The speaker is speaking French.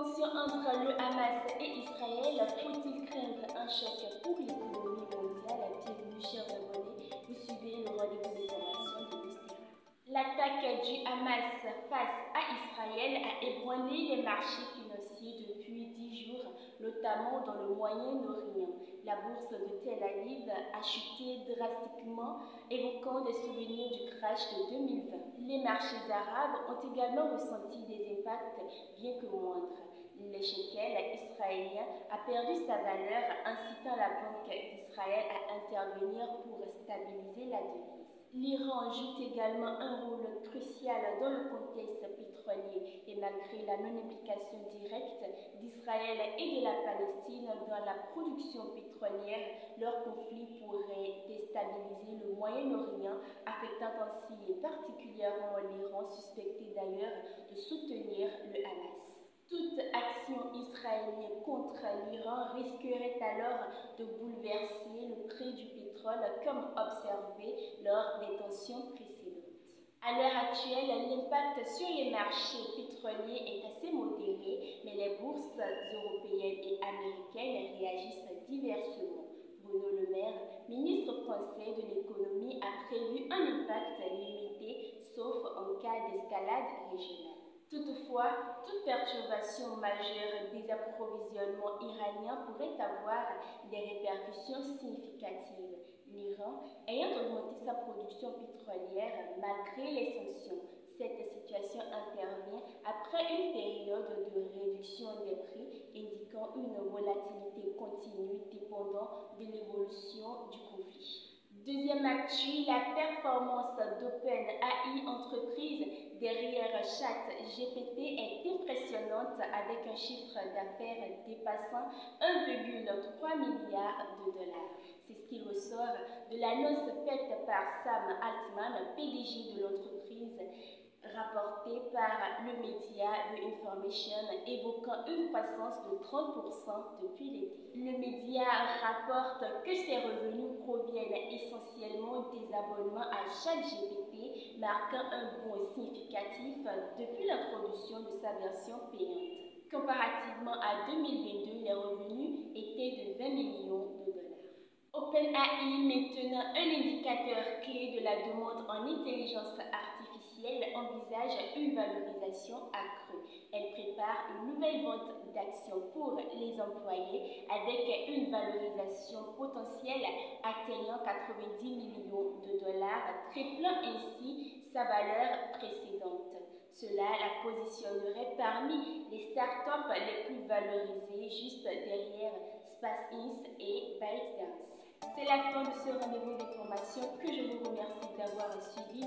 Tension entre le Hamas et Israël, faut-il craindre un choc pour l'économie mondiale? Bienvenue chers abonnés, vous suivez le rendez-vous d'information de l'Istera. L'attaque du Hamas face à Israël a ébranlé les marchés financiers depuis 10 jours, notamment dans le Moyen-Orient. La bourse de Tel Aviv a chuté drastiquement, évoquant des souvenirs du crash de 2020. Les marchés arabes ont également ressenti des impacts bien que moindres. Le shekel israélien a perdu sa valeur, incitant la Banque d'Israël à intervenir pour stabiliser la devise. L'Iran joue également un rôle crucial dans le contexte pétrolier et malgré la non-implication directe d'Israël et de la Palestine dans la production pétrolière, leur conflit pourrait déstabiliser le Moyen-Orient, affectant ainsi particulièrement l'Iran, suspecté d'ailleurs de soutenir le Hamas. Toute action israélienne contre l'Iran risquerait alors de bouleverser le prix du pétrole comme observé lors des tensions précédentes. À l'heure actuelle, l'impact sur les marchés pétroliers est assez modéré, mais les bourses européennes et américaines réagissent diversement. Bruno Le Maire, ministre français de l'économie, a prévu un impact limité, sauf en cas d'escalade régionale. Toutefois, toute perturbation majeure des approvisionnements iraniens pourrait avoir des répercussions significatives. L'Iran ayant augmenté sa production pétrolière malgré les sanctions, cette situation intervient après une période de réduction des prix, indiquant une volatilité continue dépendant de l'évolution du conflit. Deuxième actu, la performance d'OpenAI, entreprise derrière ChatGPT, est impressionnante avec un chiffre d'affaires dépassant 1,3 milliard de dollars. C'est ce qui ressort de l'annonce faite par Sam Altman, PDG de l'entreprise, rapportée par le média The Information, évoquant une croissance de 30% depuis l'été. Le média rapporte que ces revenus proviennent essentiellement des abonnements à ChatGPT, marquant un bond significatif depuis l'introduction de sa version payante. Comparativement à 2022, les revenus étaient de 20 millions de dollars. OpenAI, maintenant un indicateur clé de la demande en intelligence artificielle, envisage une valorisation accrue. Elle prépare une nouvelle vente d'actions pour les employés avec une valorisation potentielle atteignant 90 millions de dollars, triplant ainsi sa valeur précédente. Cela la positionnerait parmi les startups les plus valorisées, juste derrière SpaceX et ByteDance. C'est la fin de ce rendez-vous d'information que je vous remercie d'avoir suivi.